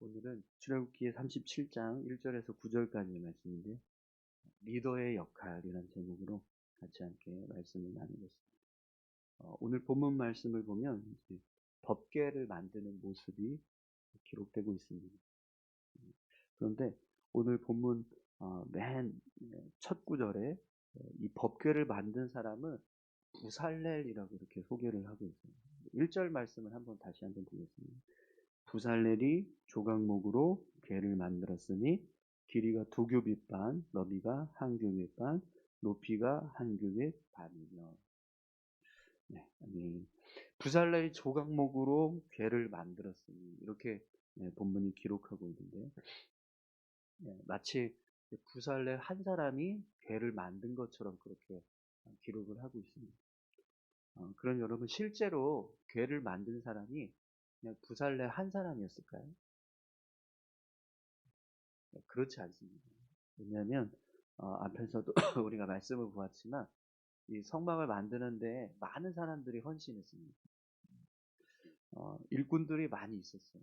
오늘은 출애굽기 37장 1절에서 9절까지의 말씀인데요. 리더의 역할이라는 제목으로 같이 함께 말씀을 나누겠습니다. 오늘 본문 말씀을 보면 이제 법궤를 만드는 모습이 기록되고 있습니다. 그런데 오늘 본문 맨 첫 구절에 이 법궤를 만든 사람은 부살렐이라고 이렇게 소개를 하고 있어요. 1절 말씀을 다시 한번 보겠습니다. 부살렐이 조각목으로 궤를 만들었으니 길이가 2규빗 반, 너비가 1규빗 반, 높이가 1규빗 반이며. 네, 아멘. 부살렐이 조각목으로 궤를 만들었으니 이렇게 본문이 기록하고 있는데요. 마치 부살렐 한 사람이 궤를 만든 것처럼 그렇게 기록을 하고 있습니다. 그럼 여러분 실제로 궤를 만든 사람이 그냥 부살렐 한 사람이었을까요? 그렇지 않습니다. 왜냐하면 앞에서도 우리가 말씀을 보았지만 이 성막을 만드는데 많은 사람들이 헌신했습니다. 일꾼들이 많이 있었어요.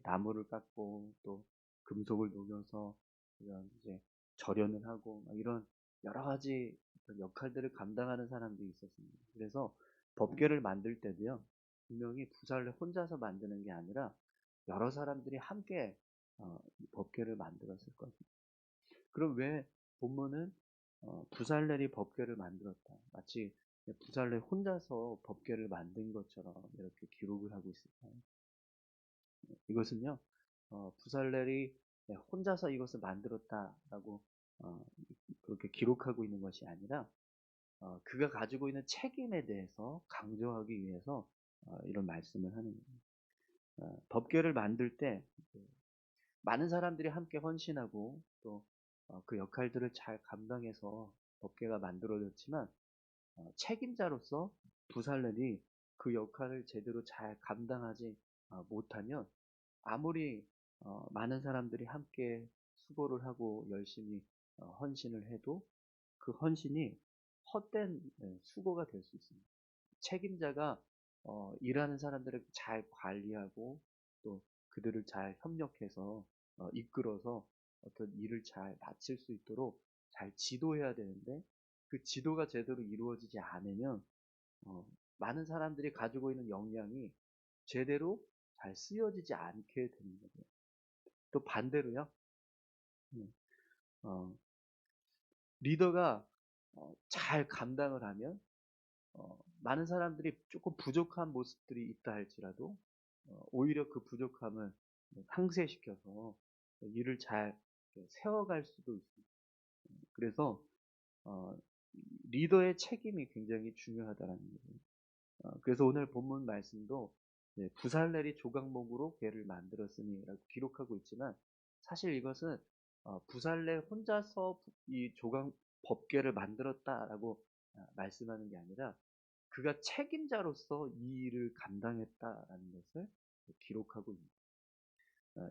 나무를 깎고 또 금속을 녹여서 이런 이제 절연을 하고 이런 여러 가지 역할들을 감당하는 사람들이 있었습니다. 그래서 법궤를 만들 때도요, 분명히 부살을 혼자서 만드는 게 아니라 여러 사람들이 함께 법궤를 만들었을 것입니다. 그럼 왜 본문은 부살렐이 법궤를 만들었다, 마치 부살렐 혼자서 법궤를 만든 것처럼 이렇게 기록을 하고 있을까요? 이것은요, 부살렐이 혼자서 이것을 만들었다라고 그렇게 기록하고 있는 것이 아니라 그가 가지고 있는 책임에 대해서 강조하기 위해서 이런 말씀을 하는 거예요. 법궤를 만들 때 많은 사람들이 함께 헌신하고 또 그 역할들을 잘 감당해서 법궤가 만들어졌지만 책임자로서 부살렐이 그 역할을 제대로 잘 감당하지 못하면 아무리 많은 사람들이 함께 수고를 하고 열심히 헌신을 해도 그 헌신이 헛된 수고가 될 수 있습니다. 책임자가 일하는 사람들을 잘 관리하고 또 그들을 잘 협력해서 이끌어서 어떤 일을 잘 마칠 수 있도록 잘 지도해야 되는데, 그 지도가 제대로 이루어지지 않으면 많은 사람들이 가지고 있는 역량이 제대로 잘 쓰여지지 않게 되는 거죠. 또 반대로요, 음, 어, 리더가 잘 감당을 하면 많은 사람들이 조금 부족한 모습들이 있다 할지라도 오히려 그 부족함을 상쇄시켜서 일을 잘 세워갈 수도 있습니다. 그래서 어, 리더의 책임이 굉장히 중요하다는 거예요. 그래서 오늘 본문 말씀도 부살렐이 조각목으로 궤를 만들었으니라고 기록하고 있지만, 사실 이것은 부살렐 혼자서 이 조각 법궤를 만들었다라고 말씀하는 게 아니라 그가 책임자로서 이 일을 감당했다라는 것을 기록하고 있습니다.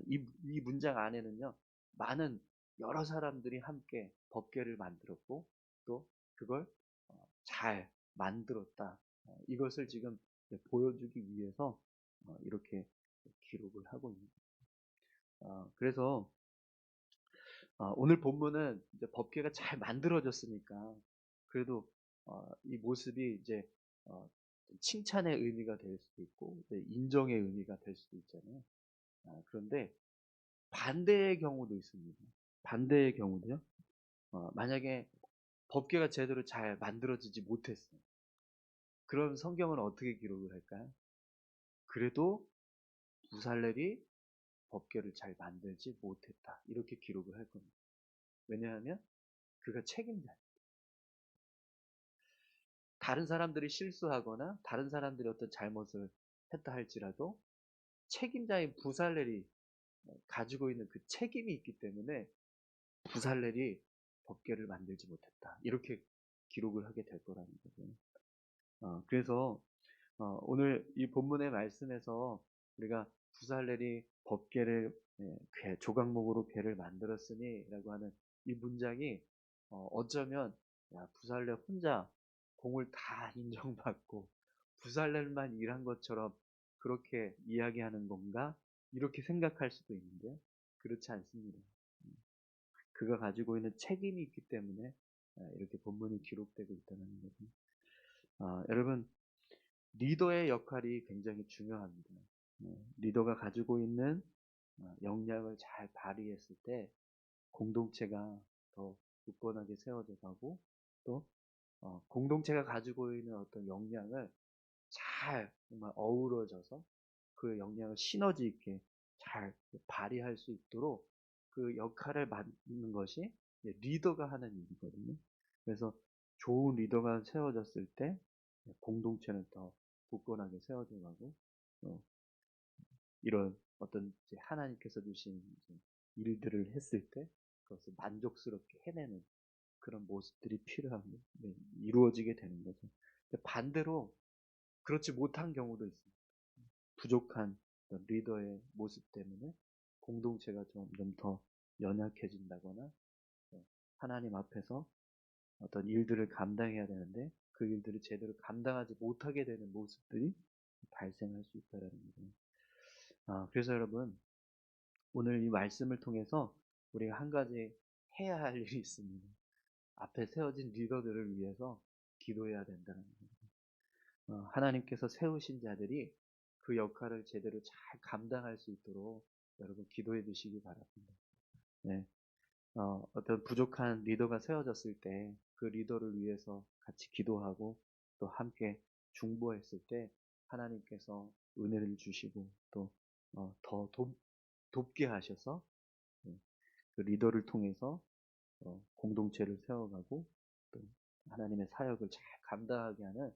이 문장 안에는요, 많은 여러 사람들이 함께 법궤를 만들었고 또 그걸 잘 만들었다, 이것을 지금 보여주기 위해서 이렇게 기록을 하고 있는 거예요. 그래서 오늘 본문은 이제 법궤가 잘 만들어졌으니까 그래도 이 모습이 이제 칭찬의 의미가 될 수도 있고 인정의 의미가 될 수도 있잖아요. 그런데 반대의 경우도 있습니다. 반대의 경우도요. 만약에 법궤가 제대로 잘 만들어지지 못했어요. 그럼 성경은 어떻게 기록을 할까요? 그래도 부살렐이 법궤를 잘 만들지 못했다, 이렇게 기록을 할 겁니다. 왜냐하면 그가 책임자예요. 다른 사람들이 실수하거나 다른 사람들이 어떤 잘못을 했다 할지라도 책임자인 부살렐이 가지고 있는 그 책임이 있기 때문에 부살렐이 법궤를 만들지 못했다, 이렇게 기록을 하게 될 거라는 거죠. 그래서 오늘 이 본문의 말씀에서 우리가 부살렐이 법궤를 조각목으로 궤를 만들었으니라고 하는 이 문장이 어쩌면 부살렐 혼자 공을 다 인정받고 부살렐만 일한 것처럼 그렇게 이야기하는 건가 이렇게 생각할 수도 있는데요. 그렇지 않습니다. 음, 그가 가지고 있는 책임이 있기 때문에 이렇게 본문이 기록되고 있다는 거죠. 여러분, 리더의 역할이 굉장히 중요합니다. 리더가 가지고 있는 역량을 잘 발휘했을 때 공동체가 더 굳건하게 세워져 가고, 또 공동체가 가지고 있는 어떤 역량을 잘 정말 어우러져서 그 역량을 시너지 있게 잘 발휘할 수 있도록 그 역할을 맡는 것이 리더가 하는 일이거든요. 그래서 좋은 리더가 세워졌을 때 공동체는 더 굳건하게 세워져 가고, 어, 이런 어떤 이제 하나님께서 주신 이제 일들을 했을 때 그것을 만족스럽게 해내는 그런 모습들이 필요한, 이루어지게 되는 거죠. 반대로 그렇지 못한 경우도 있습니다. 부족한 리더의 모습 때문에 공동체가 점점 더 연약해진다거나, 하나님 앞에서 어떤 일들을 감당해야 되는데 그 일들을 제대로 감당하지 못하게 되는 모습들이 발생할 수 있다는 거죠. 그래서 여러분, 오늘 이 말씀을 통해서 우리가 한 가지 해야 할 일이 있습니다. 앞에 세워진 리더들을 위해서 기도해야 된다는 거예요. 하나님께서 세우신 자들이 그 역할을 제대로 잘 감당할 수 있도록 여러분 기도해 주시기 바랍니다. 네. 어떤 부족한 리더가 세워졌을 때 그 리더를 위해서 같이 기도하고 또 함께 중보했을 때 하나님께서 은혜를 주시고 또 더 돕게 하셔서, 그 리더를 통해서 공동체를 세워가고 또 하나님의 사역을 잘 감당하게 하는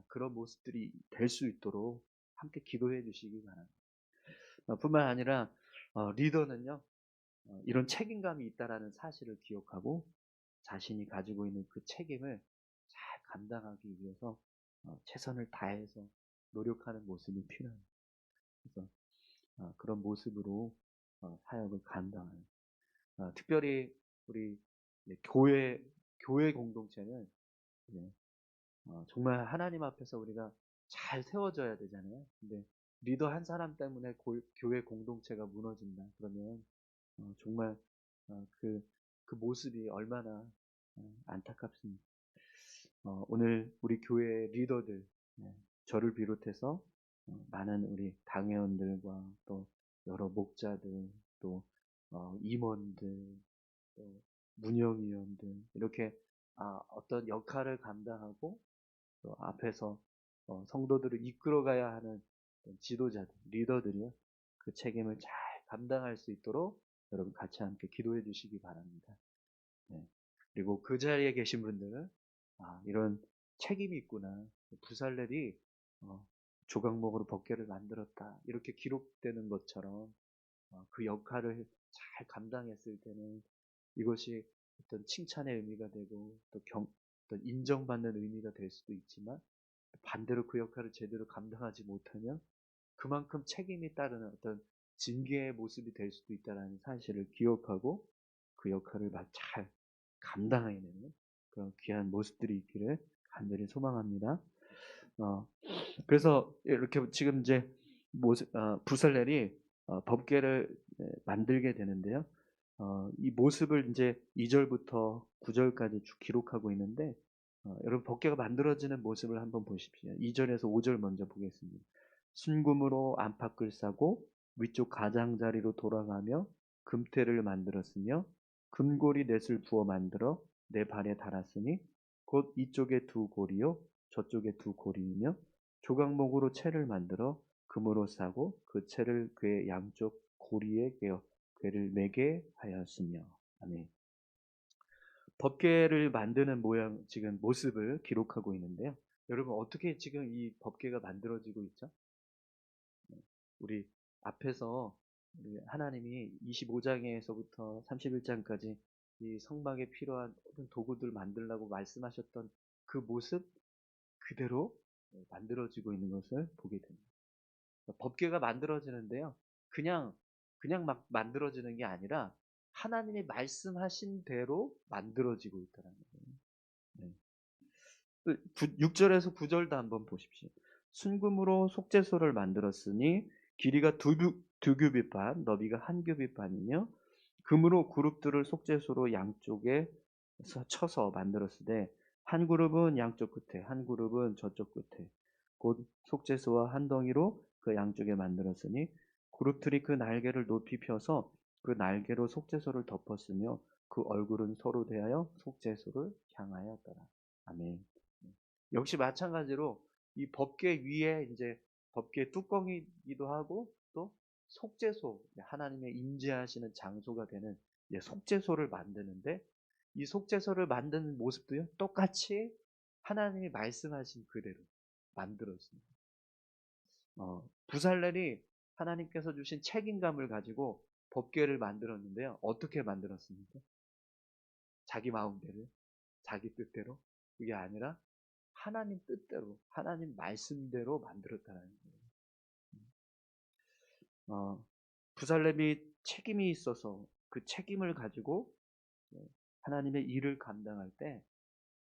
그런 모습들이 될 수 있도록 함께 기도해 주시기 바랍니다. 뿐만 아니라 리더는요, 이런 책임감이 있다라는 사실을 기억하고 자신이 가지고 있는 그 책임을 잘 감당하기 위해서 최선을 다해서 노력하는 모습이 필요합니다. 그래서 그런 모습으로 사역을 감당하는, 특별히 우리 교회 공동체는 정말 하나님 앞에서 우리가 잘 세워져야 되잖아요. 근데 리더 한 사람 때문에 교회 공동체가 무너진다. 그러면 정말 그 모습이 얼마나 안타깝습니다. 오늘 우리 교회 리더들, 저를 비롯해서 많은 우리 당회원들과 또 여러 목자들, 또 임원들, 또 문영위원들, 이렇게 어떤 역할을 감당하고 또 앞에서 성도들을 이끌어가야 하는 지도자들, 리더들이요, 그 책임을 잘 감당할 수 있도록 여러분 같이 함께 기도해 주시기 바랍니다. 네. 그리고 그 자리에 계신 분들은 이런 책임이 있구나. 부살렐이 조각목으로 법궤를 만들었다. 이렇게 기록되는 것처럼 그 역할을 잘 감당했을 때는 이것이 어떤 칭찬의 의미가 되고 또 어떤 인정받는 의미가 될 수도 있지만, 반대로 그 역할을 제대로 감당하지 못하면 그만큼 책임이 따르는 어떤 징계의 모습이 될 수도 있다는 사실을 기억하고 그 역할을 잘 감당해내는 그런 귀한 모습들이 있기를 간절히 소망합니다. 그래서 이렇게 지금 이제 부살렐이 법궤를 만들게 되는데요. 이 모습을 이제 2절부터 9절까지 쭉 기록하고 있는데, 여러분 법궤가 만들어지는 모습을 한번 보십시오. 2절에서 5절 먼저 보겠습니다. 순금으로 안팎을 싸고 위쪽 가장자리로 돌아가며 금태를 만들었으며 금고리 넷을 부어 만들어 내 발에 달았으니 곧 이쪽에 두 고리요 저쪽에 두 고리이며 조각목으로 채를 만들어 금으로 싸고 그 채를 그의 양쪽 고리에 개어 궤를 매게 하였으며. 아멘. 법궤를 만드는 모양, 지금 모습을 기록하고 있는데요. 여러분 어떻게 지금 이 법궤가 만들어지고 있죠? 우리 앞에서 우리 하나님이 25장에서부터 31장까지 이 성막에 필요한 모든 도구들 만들라고 말씀하셨던 그 모습 그대로 만들어지고 있는 것을 보게 됩니다. 법궤가 만들어지는데요. 그냥 막 만들어지는 게 아니라 하나님이 말씀하신 대로 만들어지고 있다는 거예요. 네. 6절에서 9절도 한번 보십시오. 순금으로 속죄소를 만들었으니 길이가 2규빗 반, 너비가 1규빗 반이며 금으로 그룹들을 속죄소로 양쪽에 쳐서 만들었으되 한 그룹은 양쪽 끝에 한 그룹은 저쪽 끝에 곧 속죄소와 한 덩이로 그 양쪽에 만들었으니 그룹들이 그 날개를 높이 펴서 그 날개로 속죄소를 덮었으며 그 얼굴은 서로 대하여 속죄소를 향하였더라. 아멘. 역시 마찬가지로 이 법궤 위에 이제 법궤 뚜껑이기도 하고 또 속죄소, 하나님의 임재하시는 장소가 되는 이제 속죄소를 만드는데 이 속죄소를 만드는 모습도요, 똑같이 하나님이 말씀하신 그대로 만들었습니다. 부살렐이 하나님께서 주신 책임감을 가지고 법궤를 만들었는데요. 어떻게 만들었습니까? 자기 마음대로, 자기 뜻대로? 그게 아니라 하나님 뜻대로, 하나님 말씀대로 만들었다는 거예요. 부살렘이 책임이 있어서 그 책임을 가지고 하나님의 일을 감당할 때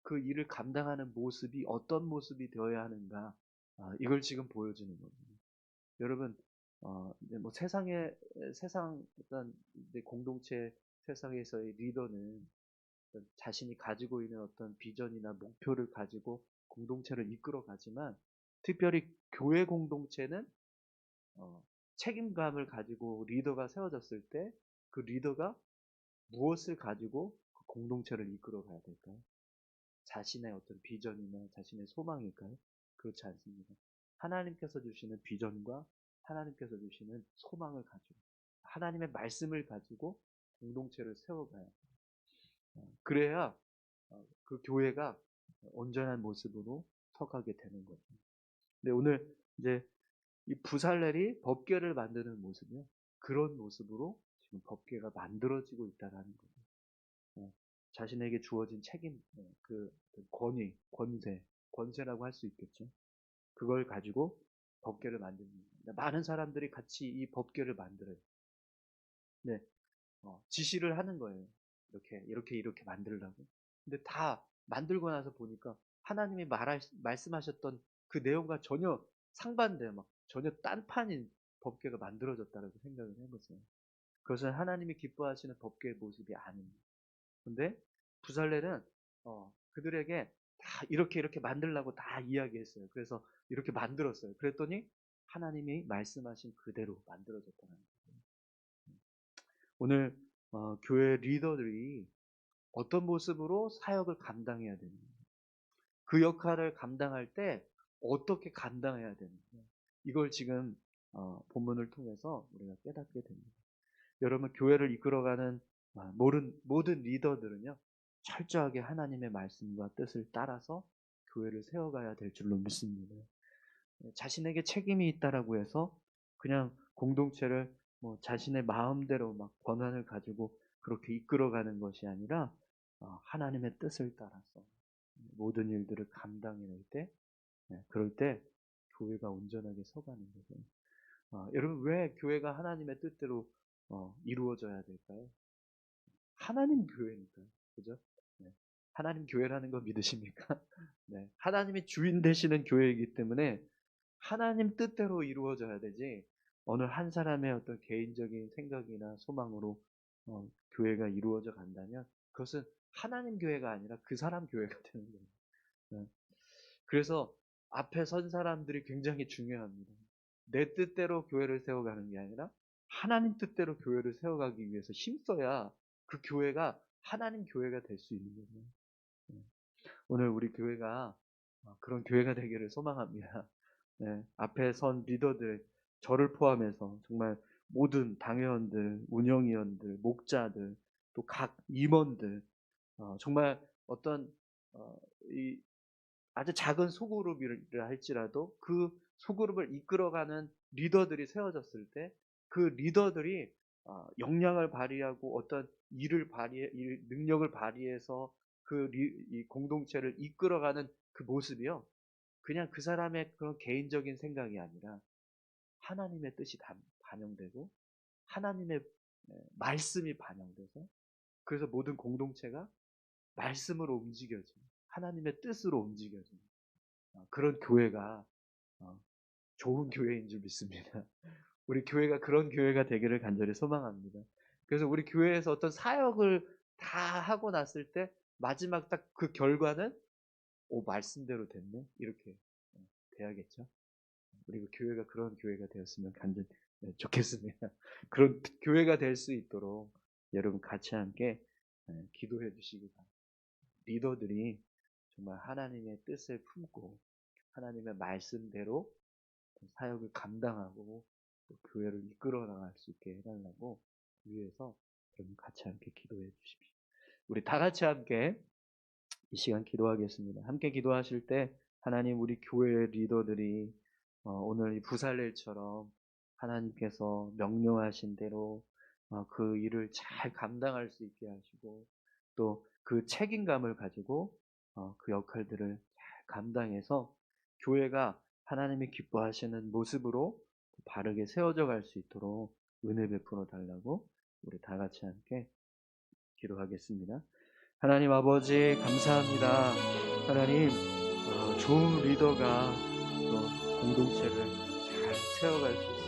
그 일을 감당하는 모습이 어떤 모습이 되어야 하는가, 이걸 지금 보여주는 겁니다. 여러분, 뭐 세상 어떤 공동체 세상에서의 리더는 자신이 가지고 있는 어떤 비전이나 목표를 가지고 공동체를 이끌어 가지만 특별히 교회 공동체는 책임감을 가지고 리더가 세워졌을 때 그 리더가 무엇을 가지고 그 공동체를 이끌어 가야 될까요? 자신의 어떤 비전이나 자신의 소망일까요? 그렇지 않습니다. 하나님께서 주시는 비전과 하나님께서 주시는 소망을 가지고 하나님의 말씀을 가지고 공동체를 세워가야 합니다. 그래야 그 교회가 온전한 모습으로 서가게 되는 거죠. 근데 오늘 이제 이 부살렐이 법궤를 만드는 모습이요. 그런 모습으로 지금 법궤가 만들어지고 있다라는 거죠. 자신에게 주어진 책임, 그 권위, 권세라고 할 수 있겠죠. 그걸 가지고 법궤를 만듭니다. 많은 사람들이 같이 이 법궤를 만들어요. 네, 지시를 하는 거예요. 이렇게 만들라고. 근데 다 만들고 나서 보니까 하나님이 말씀하셨던 그 내용과 전혀 상반돼요. 막 전혀 딴판인 법궤가 만들어졌다라고 생각을 해보세요. 그것은 하나님이 기뻐하시는 법궤의 모습이 아닙니다. 근데 부살렐은 그들에게 다 이렇게 만들라고 다 이야기했어요. 그래서 이렇게 만들었어요. 그랬더니 하나님이 말씀하신 그대로 만들어졌다는 거예요. 오늘 교회 리더들이 어떤 모습으로 사역을 감당해야 되는가, 그 역할을 감당할 때 어떻게 감당해야 되는가, 이걸 지금 본문을 통해서 우리가 깨닫게 됩니다. 여러분, 교회를 이끌어가는 모든 리더들은요, 철저하게 하나님의 말씀과 뜻을 따라서 교회를 세워가야 될 줄로 믿습니다. 자신에게 책임이 있다라고 해서 그냥 공동체를 뭐 자신의 마음대로 막 권한을 가지고 그렇게 이끌어가는 것이 아니라 하나님의 뜻을 따라서 모든 일들을 감당해낼 때, 그럴 때 교회가 온전하게 서가는 거죠. 여러분, 왜 교회가 하나님의 뜻대로 이루어져야 될까요? 하나님 교회니까요. 그죠? 네. 하나님 교회라는 거 믿으십니까? 네. 하나님이 주인 되시는 교회이기 때문에 하나님 뜻대로 이루어져야 되지, 어느 한 사람의 어떤 개인적인 생각이나 소망으로 교회가 이루어져 간다면 그것은 하나님 교회가 아니라 그 사람 교회가 되는 거예요. 네. 그래서 앞에 선 사람들이 굉장히 중요합니다. 내 뜻대로 교회를 세워가는 게 아니라 하나님 뜻대로 교회를 세워가기 위해서 힘써야 그 교회가 하나님 교회가 될 수 있는 거예요. 네. 오늘 우리 교회가 그런 교회가 되기를 소망합니다. 네, 앞에 선 리더들, 저를 포함해서 정말 모든 당회원들, 운영위원들, 목자들, 또 각 임원들, 정말 어떤 이 아주 작은 소그룹을 할지라도 그 소그룹을 이끌어가는 리더들이 세워졌을 때 그 리더들이 역량을 발휘하고 어떤 능력을 발휘해서 이 공동체를 이끌어가는 그 모습이요, 그냥 그 사람의 그런 개인적인 생각이 아니라 하나님의 뜻이 반영되고 하나님의 말씀이 반영돼서, 그래서 모든 공동체가 말씀으로 움직여지는, 하나님의 뜻으로 움직여지는 그런 교회가 좋은 교회인 줄 믿습니다. 우리 교회가 그런 교회가 되기를 간절히 소망합니다. 그래서 우리 교회에서 어떤 사역을 다 하고 났을 때 마지막 딱 그 결과는 말씀대로 됐네. 이렇게 돼야겠죠. 그리고 교회가 그런 교회가 되었으면 간절히 좋겠습니다. 그런 교회가 될 수 있도록 여러분 같이 함께 기도해 주시기 바랍니다. 리더들이 정말 하나님의 뜻을 품고 하나님의 말씀대로 사역을 감당하고 또 교회를 이끌어 나갈 수 있게 해달라고 위해서 여러분 같이 함께 기도해 주십시오. 우리 다 같이 함께 이 시간 기도하겠습니다. 함께 기도하실 때 하나님 우리 교회 리더들이 오늘 이 부살렐처럼 하나님께서 명령하신 대로 그 일을 잘 감당할 수 있게 하시고 또 그 책임감을 가지고 그 역할들을 잘 감당해서 교회가 하나님이 기뻐하시는 모습으로 바르게 세워져 갈 수 있도록 은혜 베풀어 달라고 우리 다 같이 함께 기도하겠습니다. 하나님 아버지 감사합니다. 하나님 좋은 리더가 또 공동체를 잘 세워갈 수 있습니다.